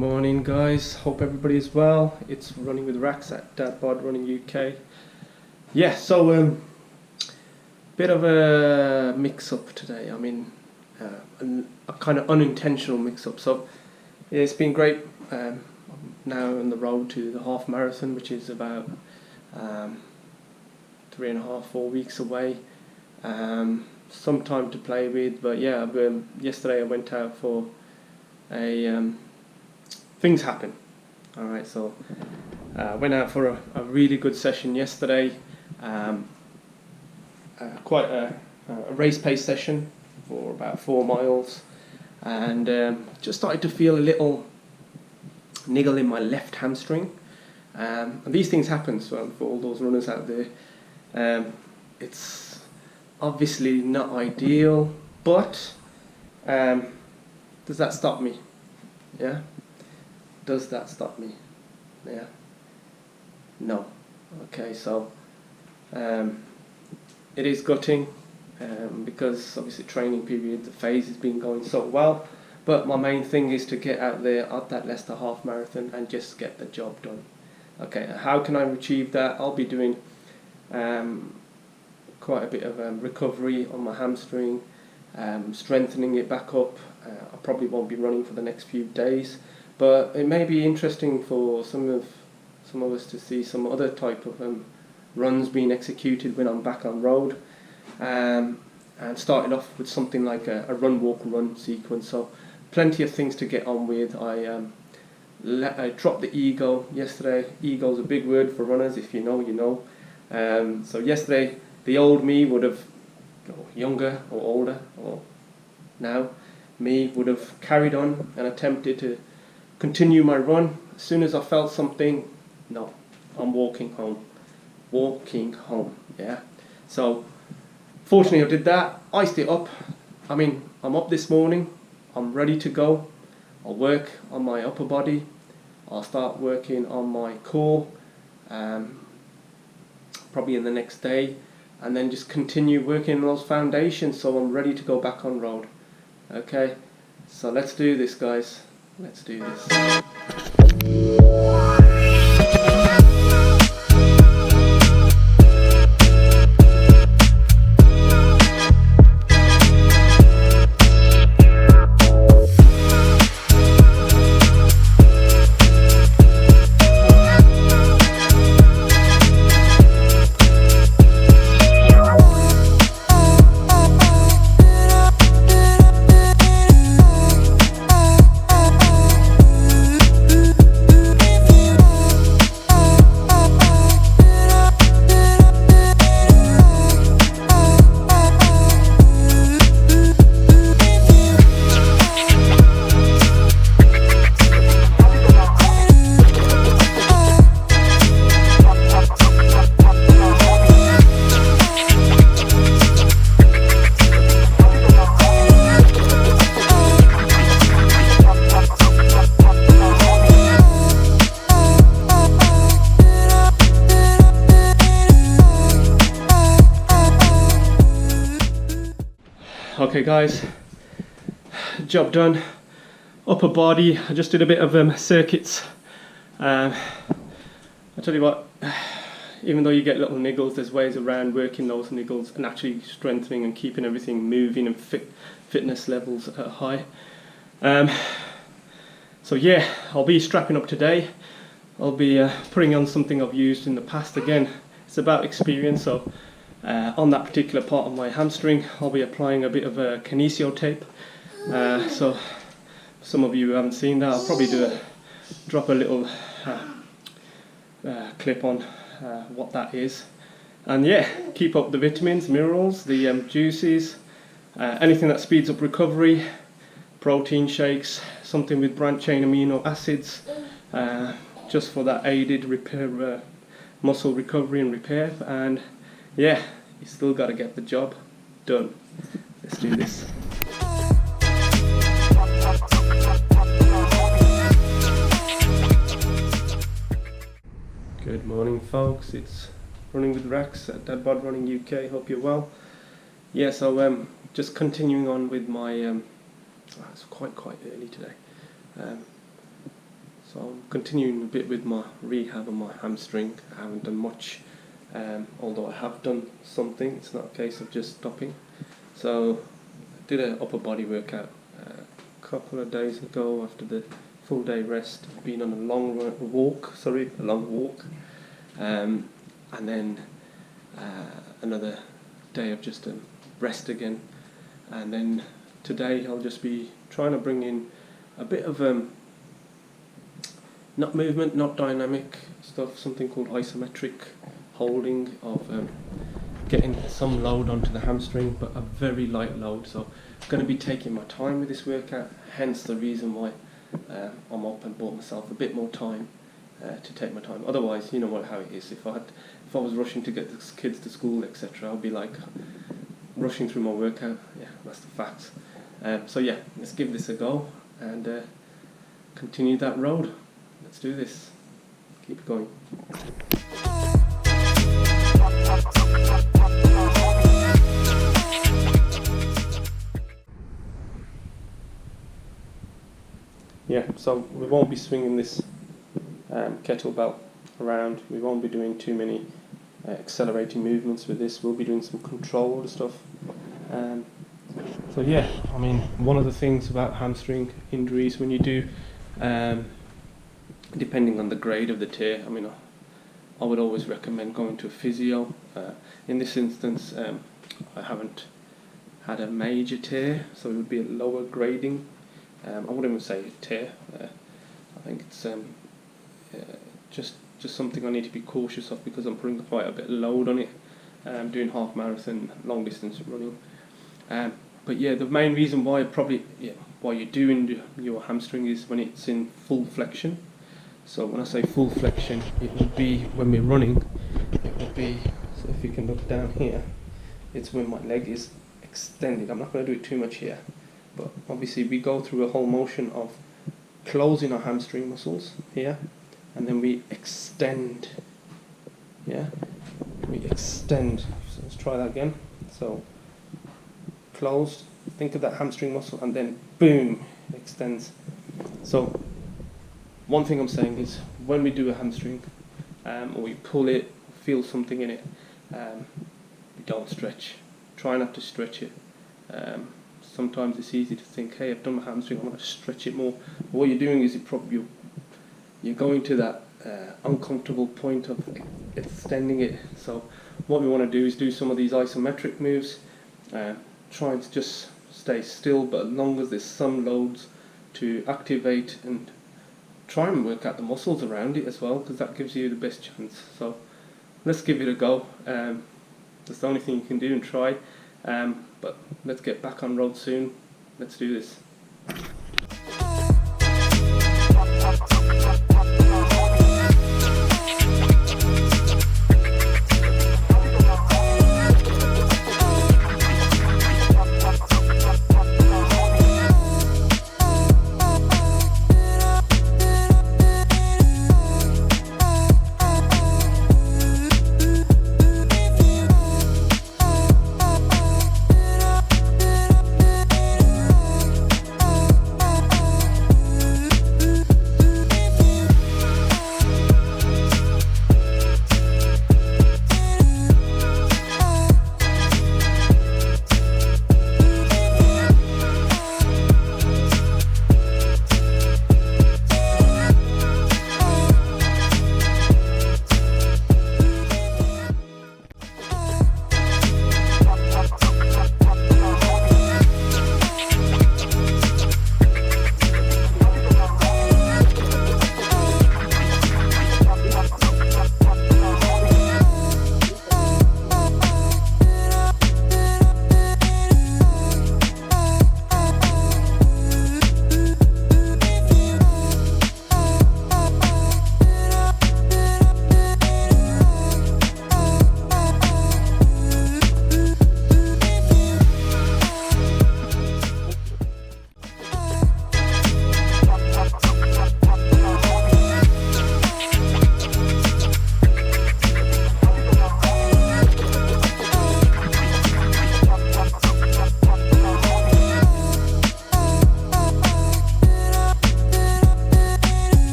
morning, guys. Hope everybody's well. It's Running with Rax at Dad Bod Running UK. Yeah, so bit of a mix-up today. I mean, a kind of unintentional mix-up. So yeah, it's been great. I'm now on the road to the half marathon, which is about 3.5, 4 weeks away. Some time to play with, but yeah, yesterday I went out for a things happen. All right, so went out for a really good session yesterday. Quite a race pace session for about 4 miles, and just started to feel a little niggle in my left hamstring. And these things happen, so for all those runners out there, it's obviously not ideal, but does that stop me? Yeah? Does that stop me? Yeah? No. Okay, so it is gutting because obviously training period, the phase has been going so well, but my main thing is to get out there at that Leicester half marathon and just get the job done. Okay, how can I achieve that? I'll be doing quite a bit of recovery on my hamstring, strengthening it back up. I probably won't be running for the next few days, but it may be interesting for some of us to see some other type of runs being executed when I'm back on road, and started off with something like a run walk run sequence. So plenty of things to get on with. I dropped the ego yesterday. Ego is a big word for runners. If you know, you know. So yesterday, the old me would have, or younger or older, or now me would have carried on and attempted to continue my run. As soon as I felt something, no, I'm walking home. Yeah. So fortunately I did that, iced it up. I mean, I'm up this morning, I'm ready to go. I'll work on my upper body, I'll start working on my core probably in the next day, and then just continue working on those foundations so I'm ready to go back on road. Okay, so let's do this, guys. Let's do this. Okay, guys, job done. Upper body, I just did a bit of circuits. I tell you what, even though you get little niggles, there's ways around working those niggles and actually strengthening and keeping everything moving and fitness levels at high. So yeah, I'll be strapping up today. I'll be putting on something I've used in the past. Again, it's about experience. So on that particular part of my hamstring, I'll be applying a bit of a kinesio tape. So some of you who haven't seen that, I'll probably drop a little clip on what that is. And yeah, keep up the vitamins, minerals, the juices, anything that speeds up recovery, protein shakes, something with branched chain amino acids, just for that aided repair, muscle recovery and repair. And yeah, you still got to get the job done. Let's do this. Good morning, folks. It's Running with Rax at Dad Bod Running UK. Hope you're well. Yeah, so just continuing on with my. It's quite early today. So I'm continuing a bit with my rehab on my hamstring. I haven't done much, although I have done something. It's not a case of just stopping. So I did an upper body workout a couple of days ago after the full day rest. I've been on a long walk, and then another day of just rest again, and then today I'll just be trying to bring in a bit of not movement, not dynamic stuff, something called isometric holding of getting some load onto the hamstring, but a very light load. So I'm going to be taking my time with this workout, hence the reason why I'm up and bought myself a bit more time to take my time. Otherwise, you know how it is. If I was rushing to get the kids to school, etc., I'd be like rushing through my workout. Yeah, that's the facts. So yeah, let's give this a go and continue that road. Let's do this. Keep it going. Yeah, so we won't be swinging this kettlebell around. We won't be doing too many accelerating movements with this. We'll be doing some controlled stuff. So yeah, I mean, one of the things about hamstring injuries when you do, depending on the grade of the tear, I mean, I would always recommend going to a physio. In this instance, I haven't had a major tear, so it would be a lower grading. I wouldn't even say a tear. I think it's just something I need to be cautious of because I'm putting quite a bit of load on it. Doing half marathon, long distance running. But yeah, the main reason why you're doing your hamstring is when it's in full flexion. So when I say full flexion, it would be when we're running. It would be, so if you can look down here, it's when my leg is extended. I'm not going to do it too much here, but obviously we go through a whole motion of closing our hamstring muscles here, and then we extend. Yeah, we extend. So let's try that again. So closed, think of that hamstring muscle, and then boom, it extends. So one thing I'm saying is when we do a hamstring, or we pull it, feel something in it, we don't stretch. Try not to stretch it. Sometimes it's easy to think, hey, I've done my hamstring, I want to stretch it more. But what you're doing is you're going to that uncomfortable point of extending it. So what we want to do is do some of these isometric moves, trying to just stay still, but as long as there's some loads to activate, and try and work out the muscles around it as well, because that gives you the best chance. So let's give it a go. That's the only thing you can do, and try. But let's get back on road soon. Let's do this.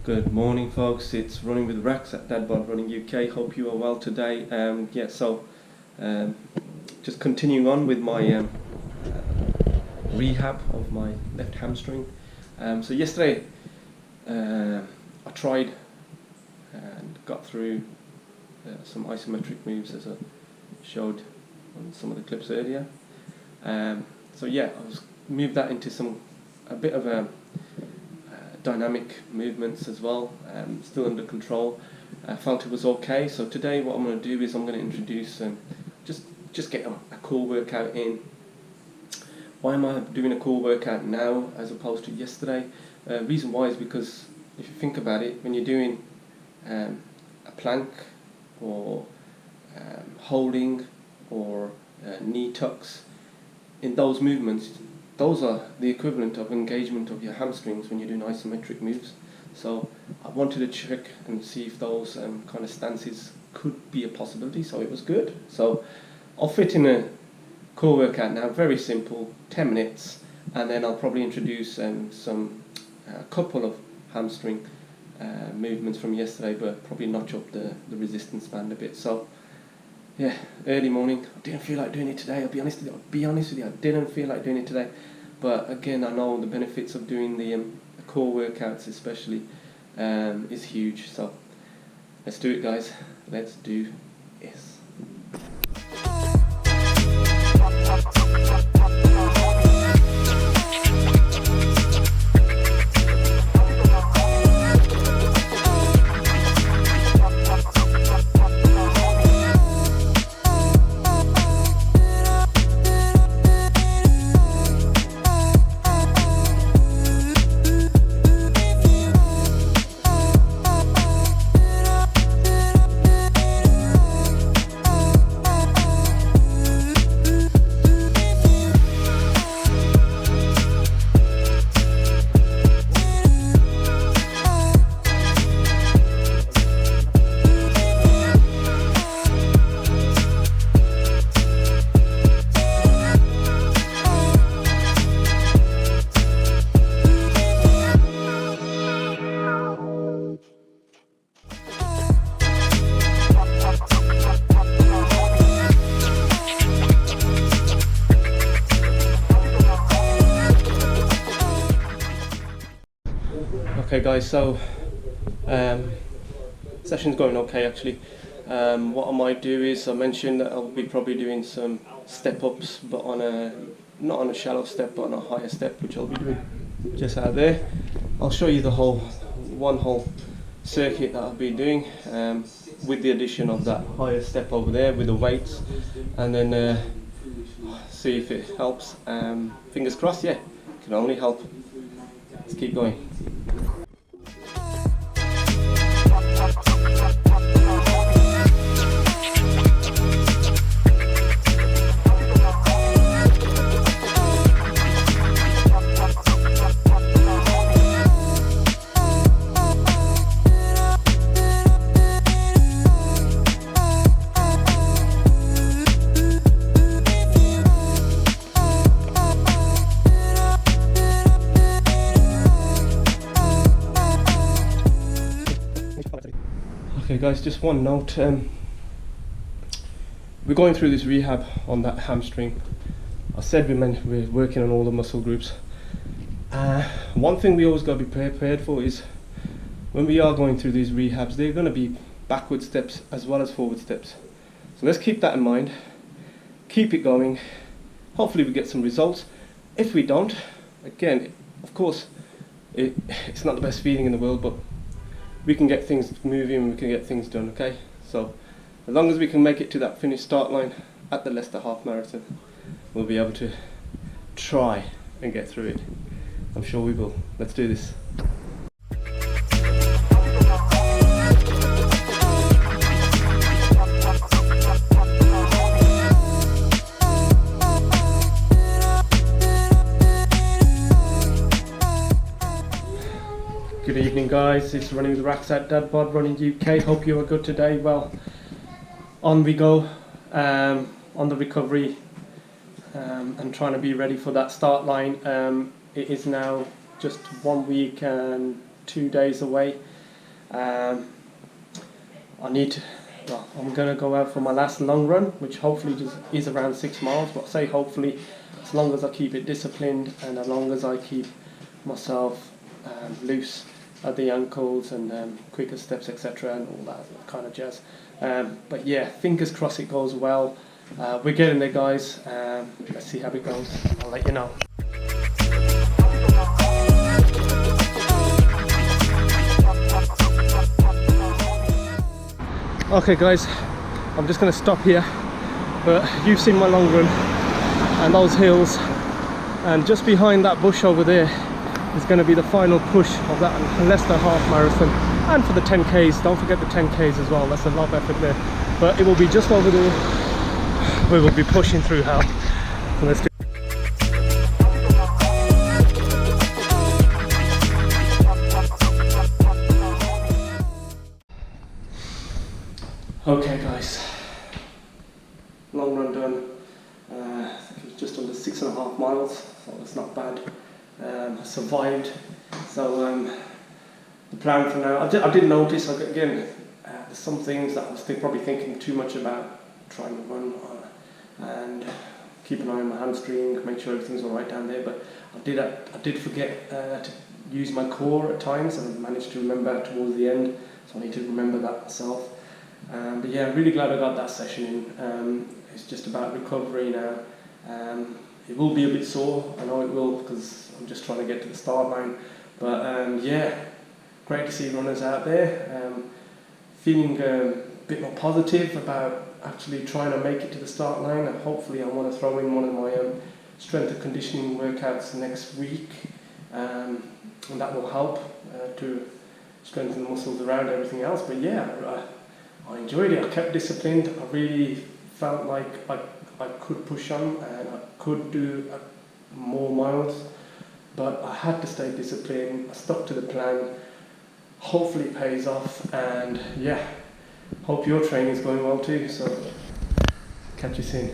Good morning, folks. It's Running with Rex at Dadbod Running UK. Hope you are well today. Just continuing on with my rehab of my left hamstring. So yesterday I tried and got through some isometric moves as I showed on some of the clips earlier. I was moved that into a bit of a dynamic movements as well, still under control. I felt it was okay. So today what I'm going to do is I'm going to introduce just get a core workout in. Why am I doing a core workout now as opposed to yesterday? Reason why is because if you think about it, when you're doing a plank or holding or knee tucks, in those movements, those are the equivalent of engagement of your hamstrings when you're doing isometric moves. So I wanted to check and see if those kind of stances could be a possibility, so it was good. So I'll fit in a core workout now, very simple, 10 minutes, and then I'll probably introduce a couple of hamstring movements from yesterday, but probably notch up the resistance band a bit. So yeah, early morning, I didn't feel like doing it today. I'll be honest with you, I didn't feel like doing it today. But again, I know the benefits of doing the core workouts especially is huge. So let's do it, guys. Let's do this. Okay guys, so session's going okay actually. What I might do is, I mentioned that I'll be probably doing some step ups, but not on a shallow step, but on a higher step, which I'll be doing just out there. I'll show you the one whole circuit that I'll be doing, with the addition of that higher step over there with the weights, and then see if it helps. Fingers crossed, yeah, can only help. Let's keep going. Okay guys, just one note, we're going through this rehab on that hamstring. I said we're working on all the muscle groups. One thing we always got to be prepared for is when we are going through these rehabs, they're going to be backward steps as well as forward steps. So let's keep that in mind, keep it going, hopefully we get some results. If we don't, again, of course, it's not the best feeling in the world, but we can get things moving, we can get things done, okay? So as long as we can make it to that finish start line at the Leicester half marathon, we'll be able to try and get through it. I'm sure we will. Let's do this. Good evening guys, it's Running with Rex at Dadbod Running UK. Hope you are good today. Well, on we go on the recovery and trying to be ready for that start line. It is now just 1 week and 2 days away I'm going to go out for my last long run, which hopefully just is around 6 miles, but I say hopefully, as long as I keep it disciplined and as long as I keep myself loose at the ankles and quicker steps, etc., and all that kind of jazz. But yeah, fingers crossed it goes well. We're getting there, guys. Let's see how it goes. I'll let you know. Okay guys, I'm just going to stop here, but you've seen my long run and those hills, and just behind that bush over there is going to be the final push of that Leicester half marathon, and for the 10Ks, don't forget the 10Ks as well. That's a lot of effort there, but it will be just over there. We will be pushing through hell. So let's do. Okay guys, long run done. I think it was just under 6.5 miles, so that's not bad. I survived. So the plan for now, I did notice again, there's some things that I was probably thinking too much about trying to run and keep an eye on my hamstring, make sure everything's all right down there. But I did forget to use my core at times, and I managed to remember towards the end. So I need to remember that myself. But yeah, I'm really glad I got that session in. It's just about recovery now. It will be a bit sore, I know it will, because I'm just trying to get to the start line. But yeah, great to see runners out there. Feeling a bit more positive about actually trying to make it to the start line. And hopefully I want to throw in one of my strength and conditioning workouts next week. And that will help to strengthen the muscles around everything else. But yeah, I enjoyed it. I kept disciplined. I really felt like I could push on and I could do more miles, but I had to stay disciplined. I stuck to the plan. Hopefully it pays off, and yeah, hope your training is going well too. So catch you soon.